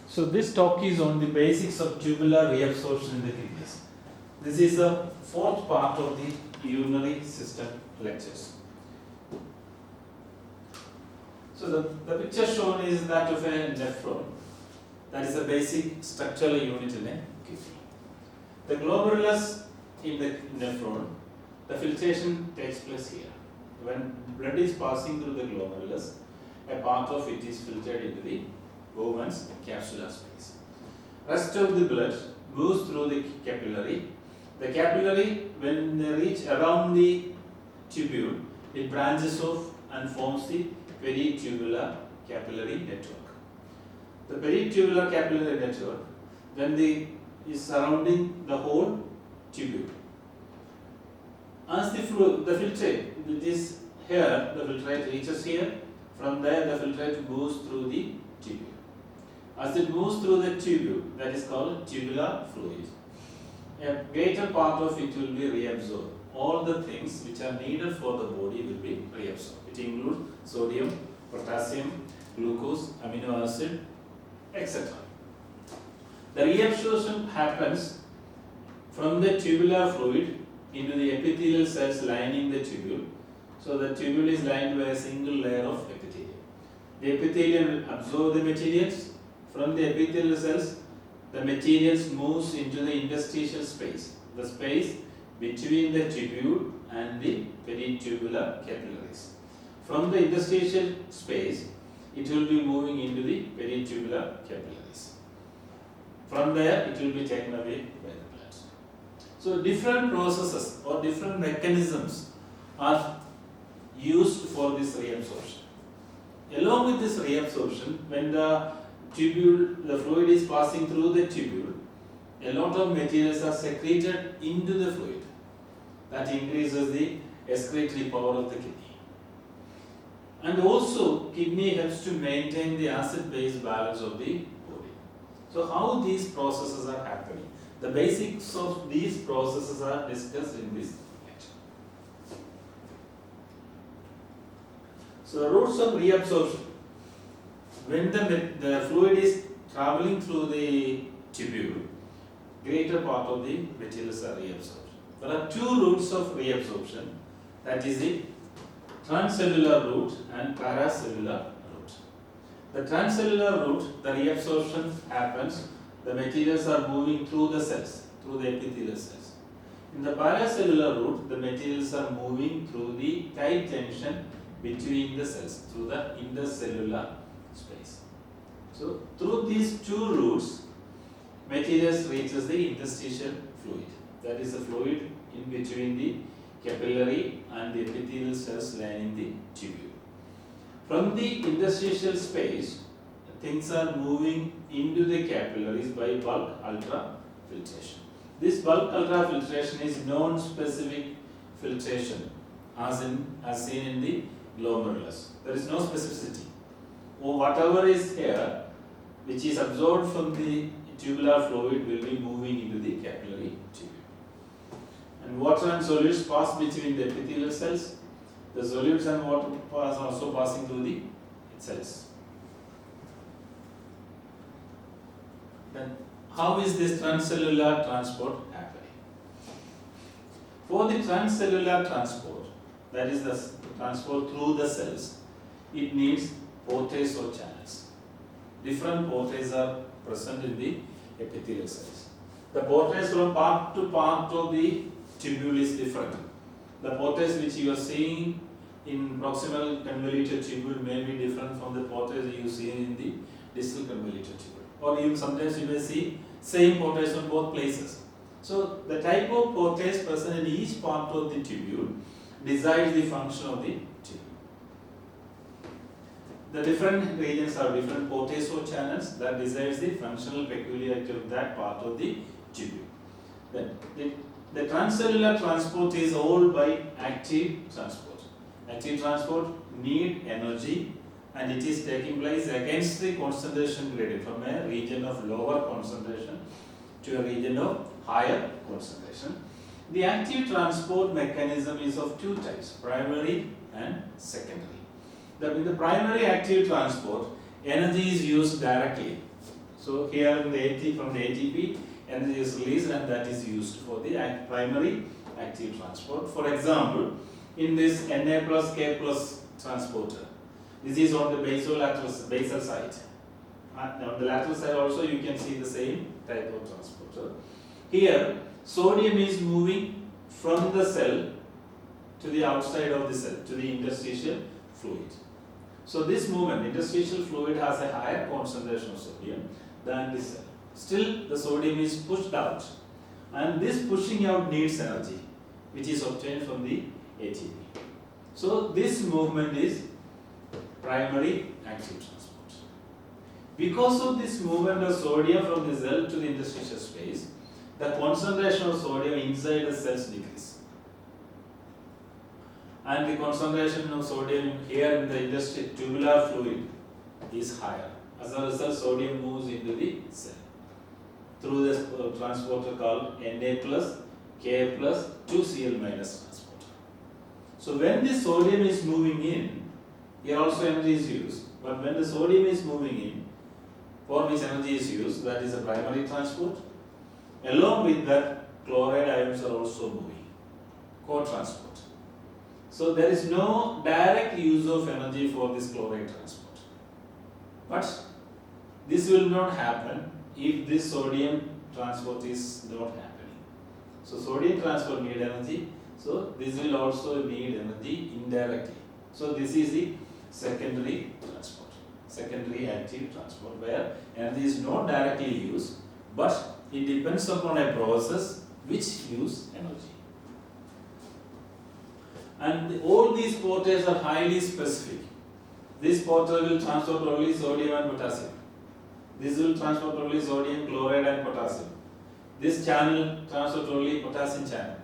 So this talk is on the basics of tubular reabsorption in the kidneys. This is the fourth part of the urinary system lectures. So the picture shown is that of a nephron. That is a basic structural unit in a kidney. The glomerulus in the nephron, the filtration takes place here. When blood is passing through the glomerulus, a part of it is filtered into the Bowman's capsular space. Rest of the blood moves through the capillary. The capillary, when they reach around the tubule, it branches off and forms the peritubular capillary network. The peritubular capillary network then is surrounding the whole tubule. As the filtrate, it is here, the filtrate reaches here. From there, the filtrate moves through the tubule. As it moves through the tubule, that is called tubular fluid, a greater part of it will be reabsorbed. All the things which are needed for the body will be reabsorbed. It includes sodium, potassium, glucose, amino acid, etc. The reabsorption happens from the tubular fluid into the epithelial cells lining the tubule. So the tubule is lined by a single layer of epithelium. The epithelium will absorb the materials. From the epithelial cells, the materials moves into the interstitial space, the space between the tubule and the peritubular capillaries. From the interstitial space, it will be moving into the peritubular capillaries. From there, it will be taken away by the blood. So different processes or different mechanisms are used for this reabsorption. Along with this reabsorption, when the fluid is passing through the tubule, a lot of materials are secreted into the fluid. That increases the excretory power of the kidney. And also, kidney helps to maintain the acid-base balance of the body. So how these processes are happening? The basics of these processes are discussed in this lecture. So the routes of reabsorption. When the fluid is traveling through the tubule, greater part of the materials are reabsorbed. There are two routes of reabsorption, that is the transcellular route and paracellular route. The transcellular route, the reabsorption happens, the materials are moving through the cells, through the epithelial cells. In the paracellular route, the materials are moving through the tight junction between the cells, through the intercellular space. So through these two routes, materials reaches the interstitial fluid. That is the fluid in between the capillary and the epithelial cells lining the tubule. From the interstitial space, things are moving into the capillaries by bulk ultrafiltration. This bulk ultrafiltration is non-specific filtration, as seen in the glomerulus. There is no specificity. Or whatever is here, which is absorbed from the tubular fluid, will be moving into the capillary tubule. And water and solutes pass between the epithelial cells. The solutes and water are also passing through the cells. Then, how is this transcellular transport happening? For the transcellular transport, that is the transport through the cells, it needs portals or channels. Different portals are present in the epithelial cells. The portals from part to part of the tubule is different. The portals which you are seeing in proximal convoluted tubule may be different from the portals you see in the distal convoluted tubule. Or even sometimes you may see same portals on both places. So the type of portals present in each part of the tubule decides the function of the tubule. The different regions are different portals or channels that decides the functional peculiarity of that part of the tubule. Then the transcellular transport is all by active transport. Active transport need energy, and it is taking place against the concentration gradient, from a region of lower concentration to a region of higher concentration. The active transport mechanism is of two types, primary and secondary. In the primary active transport, energy is used directly. So here in the from the ATP, energy is released and that is used for the primary active transport. For example, in this Na plus K plus transporter, this is on the basal side. And on the lateral side also you can see the same type of transporter. Here, sodium is moving from the cell to the outside of the cell, to the interstitial fluid. So this movement, interstitial fluid has a higher concentration of sodium than the cell. Still, the sodium is pushed out, and this pushing out needs energy, which is obtained from the ATP. So this movement is primary active transport. Because of this movement of sodium from the cell to the interstitial space, the concentration of sodium inside the cells decreases. And the concentration of sodium here in the tubular fluid is higher. As a result, sodium moves into the cell through this transporter called Na plus K plus 2Cl minus transporter. So when the sodium is moving in, here also energy is used, but when the sodium is moving in, for which energy is used, that is a primary transport. Along with that, chloride ions are also moving, co-transport. So there is no direct use of energy for this chloride transport. But this will not happen if this sodium transport is not happening. So sodium transport need energy, so this will also need energy indirectly. So this is the secondary transport, secondary active transport, where energy is not directly used, but it depends upon a process which use energy. And all these porters are highly specific. This porter will transport only sodium and potassium. This will transport only sodium, chloride and potassium. This channel transport only potassium channel.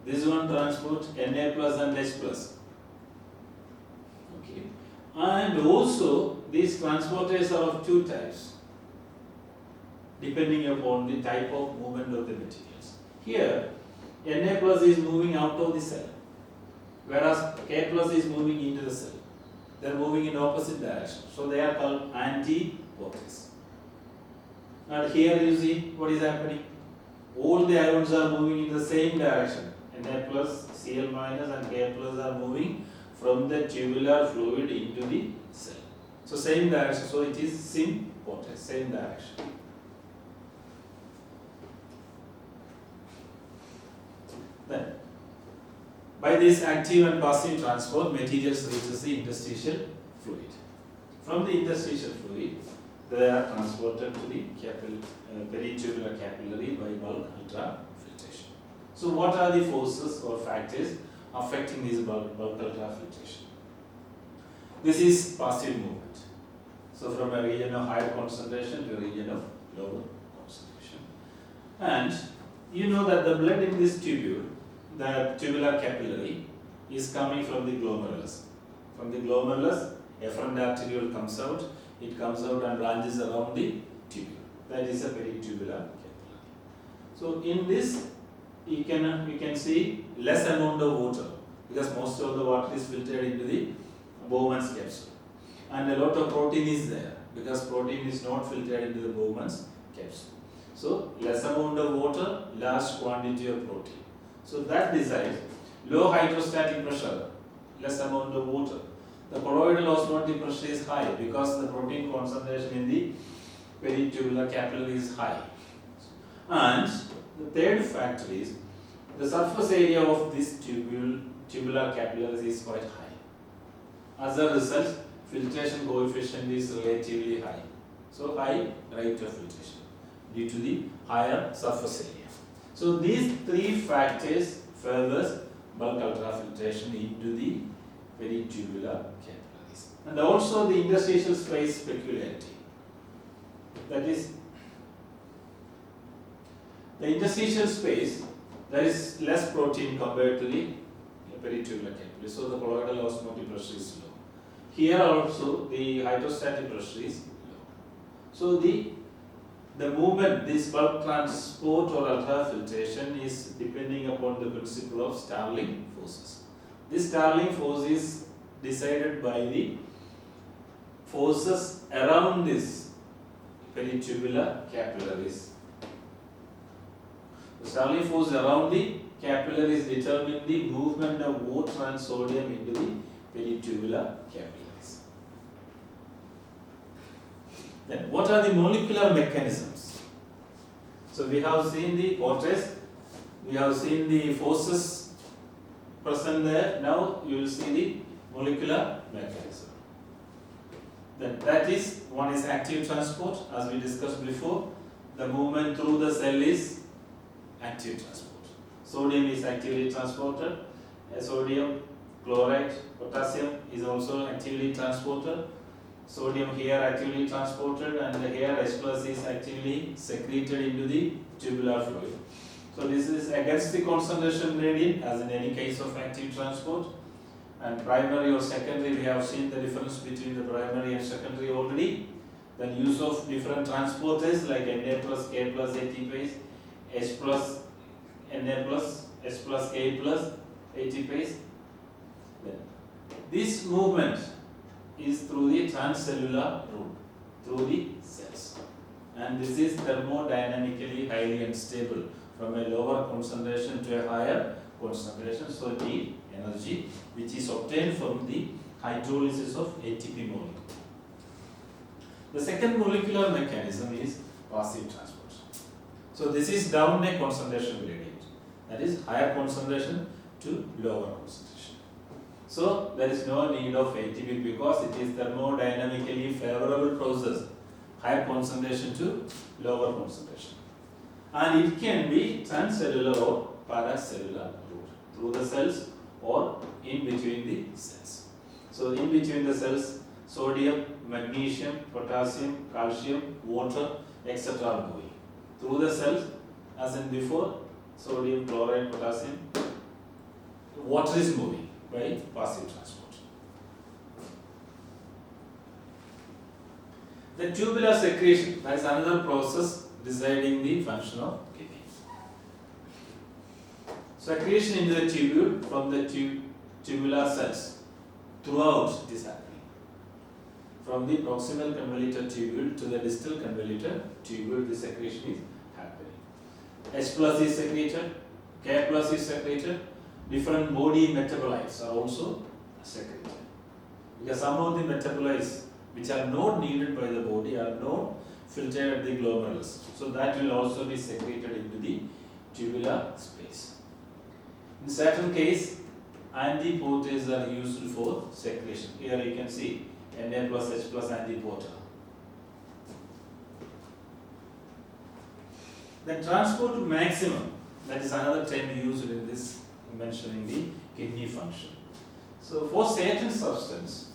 This one transport Na plus and H plus. Okay. And also these transporters are of two types, depending upon the type of movement of the materials. Here, Na plus is moving out of the cell, whereas K plus is moving into the cell. They are moving in opposite direction. So they are called anti-porters. And here you see what is happening. All the ions are moving in the same direction. Na plus, Cl minus and K plus are moving from the tubular fluid into the cell. So same direction. So it is sym-porter, same direction. Then, by this active and passive transport, materials reaches the interstitial fluid. From the interstitial fluid, they are transported to the peritubular capillary by bulk ultrafiltration. So what are the forces or factors affecting this bulk ultrafiltration? This is passive movement. So from a region of higher concentration to a region of lower concentration. And you know that the blood in this tubule, the tubular capillary, is coming from the glomerulus. From the glomerulus, efferent arteriole comes out. It comes out and branches around the tubule. That is a peritubular capillary. So in this, you can see less amount of water, because most of the water is filtered into the Bowman's capsule, and a lot of protein is there, because protein is not filtered into the Bowman's capsule. So less amount of water, large quantity of protein. So that decides low hydrostatic pressure, less amount of water. The colloidal osmotic pressure is high because the protein concentration in the peritubular capillary is high. And the third factor is the surface area of this tubular capillary is quite high. As a result, filtration coefficient is relatively high. So high rate of filtration due to the higher surface area. So these three factors furthers bulk ultrafiltration into the peritubular capillaries. And also the interstitial space peculiarity. That is, the interstitial space, there is less protein compared to the peritubular capillary. So the colloidal osmotic pressure is low. Here also the hydrostatic pressure is low. So the movement, this bulk transport or ultrafiltration is depending upon the principle of Starling forces. This Starling force is decided by the forces around this peritubular capillaries. The Starling force around the capillaries determine the movement of water and sodium into the peritubular capillaries. Then, what are the molecular mechanisms? So, we have seen the forces, we have seen the forces present there. Now, you will see the molecular mechanism. Then, that is, one is active transport, as we discussed before. The movement through the cell is active transport. Sodium is actively transported. Sodium, chloride, potassium is also actively transported. Sodium here actively transported, and here H plus is actively secreted into the tubular fluid. So this is against the concentration gradient, as in any case of active transport. And primary or secondary, we have seen the difference between the primary and secondary already. Then use of different transporters like Na plus K plus ATPase, H plus Na plus, H plus K plus ATPase. Then this movement is through the transcellular route, through the cells. And this is thermodynamically highly unstable from a lower concentration to a higher concentration. So need energy which is obtained from the hydrolysis of ATP molecule. The second molecular mechanism is passive transport. So this is down a concentration gradient, that is higher concentration to lower concentration. So there is no need of ATP because it is thermodynamically favorable process, higher concentration to lower concentration. And it can be transcellular or paracellular route, through the cells or in between the cells. So in between the cells, sodium, magnesium, potassium, calcium, water, etc. are going. Through the cells, as in before, sodium, chloride, potassium, water is moving by passive transport. The tubular secretion, that is another process deciding the function of kidney. Secretion into the tubule from the tubular cells throughout it is happening. From the proximal convoluted tubule to the distal convoluted tubule, the secretion is happening. H plus is secreted, K plus is secreted, different body metabolites are also secreted. Because some of the metabolites which are not needed by the body are not filtered at the glomerulus. So that will also be secreted into the tubular space. In certain case, antiporters are used for secretion. Here you can see Na plus H plus antiporter. Then transport to maximum, that is another term used in this mentioning the kidney function. So for certain substance,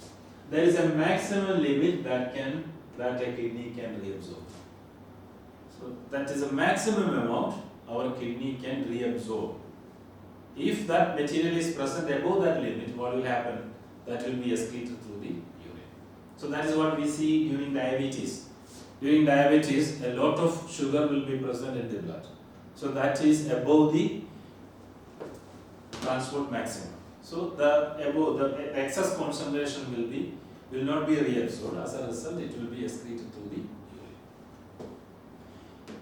there is a maximum limit that a kidney can reabsorb. So that is a maximum amount our kidney can reabsorb. If that material is present above that limit, what will happen? That will be excreted through the urine. So that is what we see during diabetes. During diabetes, a lot of sugar will be present in the blood. So that is above the transport maximum. So the excess concentration will not be reabsorbed. As a result, it will be excreted through the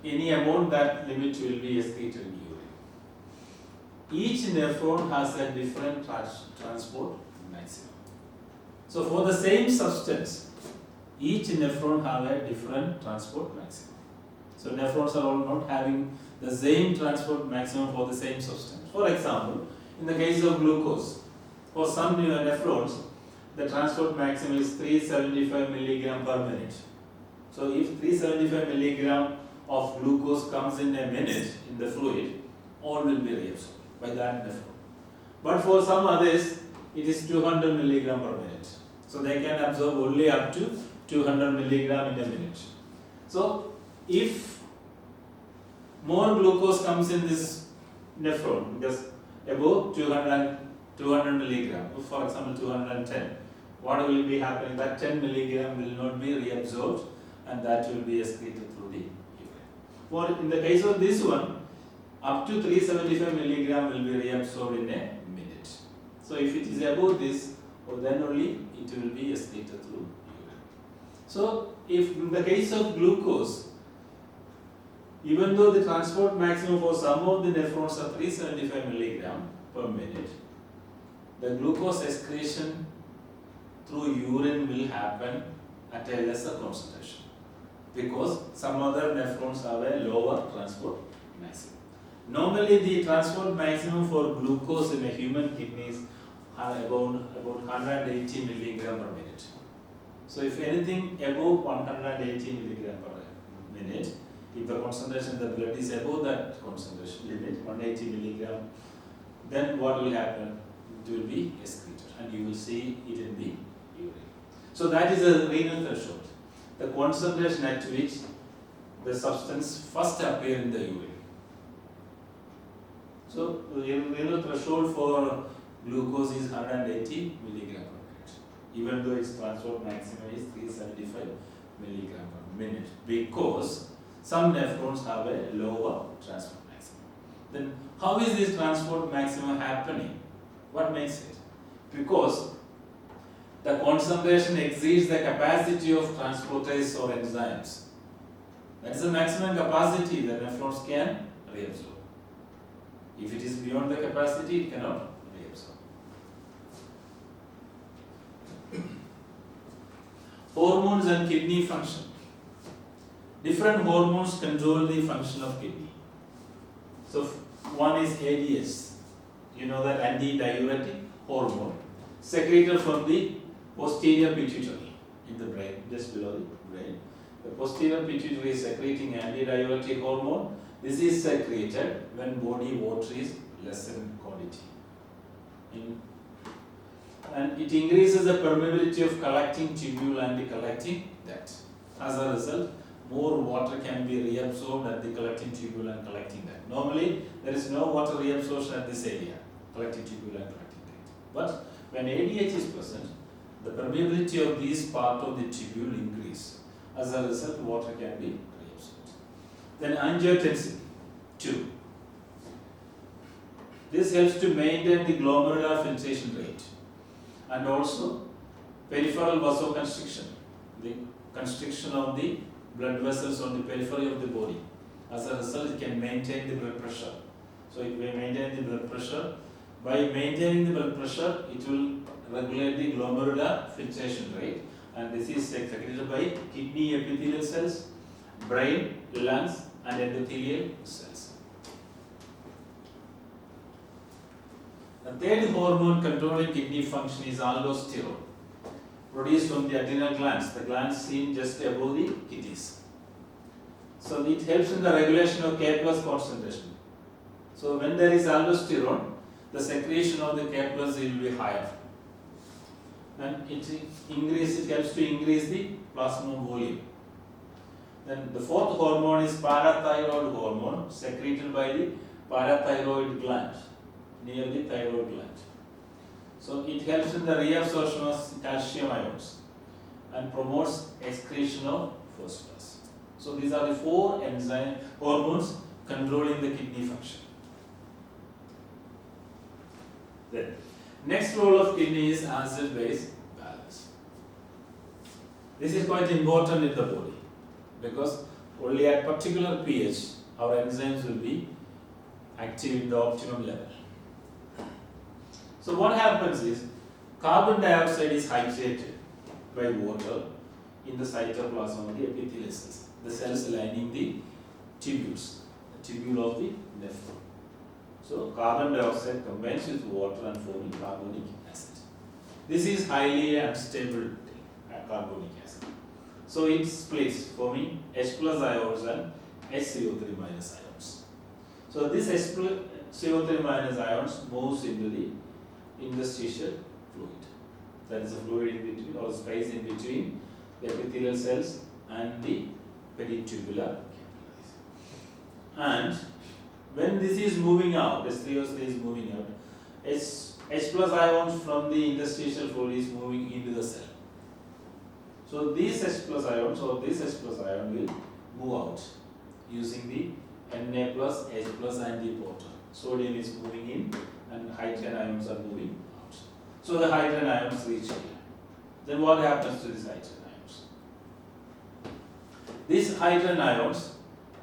urine. Any amount that limit will be excreted in urine. Each nephron has a different transport maximum. So for the same substance, each nephron have a different transport maximum. So nephrons are all not having the same transport maximum for the same substance. For example, in the case of glucose, for some nephrons, the transport maximum is 375 milligram per minute. So if 375 milligram of glucose comes in a minute in the fluid, all will be reabsorbed by that nephron. But for some others, it is 200 milligram per minute. So they can absorb only up to 200 milligram in a minute. So if more glucose comes in this nephron, because above 200 milligram, for example 210, what will be happening? That 10 milligram will not be reabsorbed and that will be excreted through the urine. For in the case of this one, up to 375 milligram will be reabsorbed in a minute. So if it is above this, then only it will be excreted through urine. So if in the case of glucose, even though the transport maximum for some of the nephrons are 375 milligram per minute, the glucose excretion through urine will happen at a lesser concentration because some other nephrons have a lower transport maximum. Normally, the transport maximum for glucose in a human kidney is about 180 milligram per minute. So, if anything above 180 milligram per minute, if the concentration in the blood is above that concentration limit, 180 milligram, then what will happen? It will be excreted and you will see it in the urine. So that is a renal threshold, the concentration at which the substance first appear in the urine. So the renal threshold for glucose is 180 milligram per minute, even though its transport maximum is 375 milligram per minute, because some nephrons have a lower transport maximum. Then how is this transport maximum happening? What makes it? Because the concentration exceeds the capacity of transportase or enzymes. That is the maximum capacity that nephrons can reabsorb. If it is beyond the capacity, it cannot reabsorb. Hormones and kidney function. Different hormones control the function of kidney. So one is ADH. You know that antidiuretic hormone secreted from the posterior pituitary in the brain, just below the brain. The posterior pituitary is secreting antidiuretic hormone. This is secreted when body water is less in quantity. And it increases the permeability of collecting tubule and the collecting duct. As a result, more water can be reabsorbed at the collecting tubule and collecting duct. Normally, there is no water reabsorption at this area, collecting tubule and collecting duct. But when ADH is present, the permeability of these part of the tubule increase. As a result, water can be reabsorbed. Then angiotensin 2. This helps to maintain the glomerular filtration rate and also peripheral vasoconstriction, the constriction of the blood vessels on the periphery of the body. As a result, it can maintain the blood pressure. So it will maintain the blood pressure. By maintaining the blood pressure, it will regulate the glomerular filtration rate, and this is secreted by kidney epithelial cells, brain, lungs, and endothelial cells. The third hormone controlling kidney function is aldosterone, produced from the adrenal glands, the glands seen just above the kidneys. So it helps in the regulation of K plus concentration. So when there is aldosterone, the secretion of the K plus will be higher. And it helps to increase the plasma volume. Then the fourth hormone is parathyroid hormone, secreted by the parathyroid gland near the thyroid gland. So it helps in the reabsorption of calcium ions and promotes excretion of phosphorus. So these are the four enzyme hormones controlling the kidney function. Then next role of kidney is acid-base balance. This is quite important in the body because only at particular pH our enzymes will be active in the optimum level. So what happens is carbon dioxide is hydrated by water in the cytoplasm of the epithelial cells, the cells lining the tubules, the tubule of the nephron. So carbon dioxide combines with water and forming carbonic acid. This is highly unstable carbonic acid. So it splits, forming H plus ions and HCO3 minus ions. So this HCO3 minus ions moves into the interstitial fluid. That is a fluid in between or space in between the epithelial cells and the peritubular capillaries. And when this is moving out, H3O3 is moving out, H plus ions from the interstitial fluid is moving into the cell. So these H plus ions or this H plus ion will move out using the Na plus H plus antiporter. Sodium is moving in and hydrogen ions are moving out. So the hydrogen ions reach here. Then what happens to these hydrogen ions? these hydrogen ions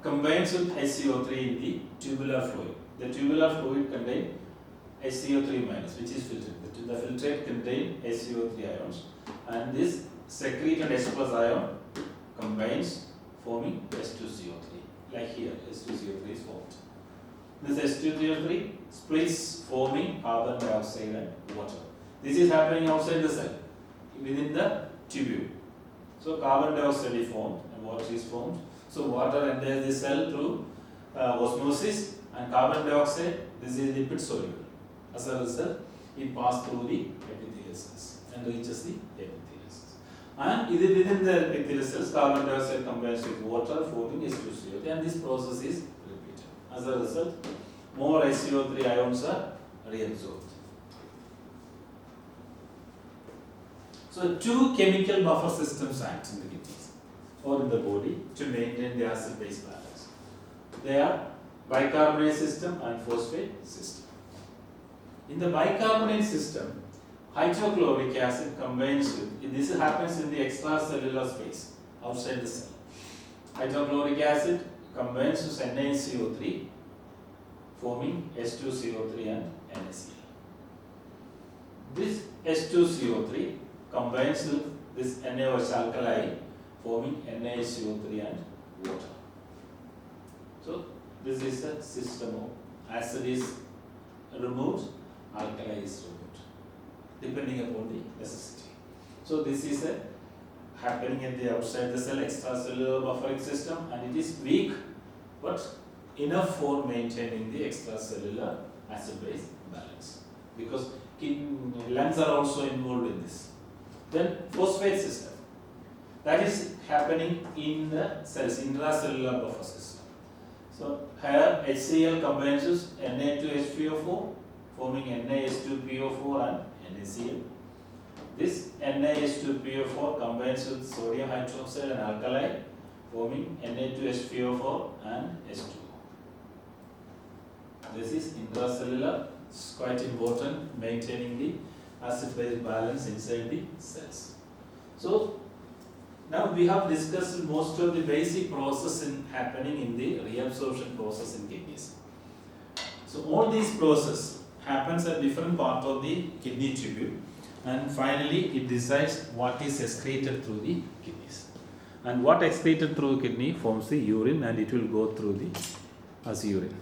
combines with HCO3 in the tubular fluid. The tubular fluid contains HCO3 minus, which is filtered. The filtrate contains HCO3 ions, and this secreted H plus ion combines, forming H2CO3. Like here, H2CO3 is formed. This H2CO3 splits, forming carbon dioxide and water. This is happening outside the cell, within the tubule. So carbon dioxide is formed and water is formed. So water enters the cell through osmosis, and carbon dioxide, this is lipid soluble. As a result, it passes through the epithelial cells and reaches the epithelial cells. And within the epithelial cells, carbon dioxide combines with water, forming H2CO3, and this process is repeated. As a result, more HCO3 ions are reabsorbed. So two chemical buffer systems act in the kidneys or in the body to maintain the acid-base balance. They are bicarbonate system and phosphate system. In the bicarbonate system, hydrochloric acid combines with, this happens in the extracellular space outside the cell. Hydrochloric acid combines with NaCO3, forming H2CO3 and NaCl. This H2CO3 combines with this NaOH alkali, forming NaCO3 and water. So this is the system of acid is removed, alkali is removed, depending upon the necessity. So this is a happening at the outside the cell extracellular buffering system, and it is weak but enough for maintaining the extracellular acid-base balance, because lungs are also involved in this. Then phosphate system, that is happening in the cells, intracellular buffer system. So here HCl combines with Na2H3O4, forming NaH2PO4 and NaCl. This NaH2PO4 combines with sodium hydroxide and alkali, forming Na2H3O4 and H2O. This is intracellular, it's quite important, maintaining the acid-base balance inside the cells. So now we have discussed most of the basic process happening in the reabsorption process in kidneys. So all these process happens at different part of the kidney tubule, and finally it decides what is excreted through the kidneys. And what excreted through kidney forms the urine, and it will go through the as urine.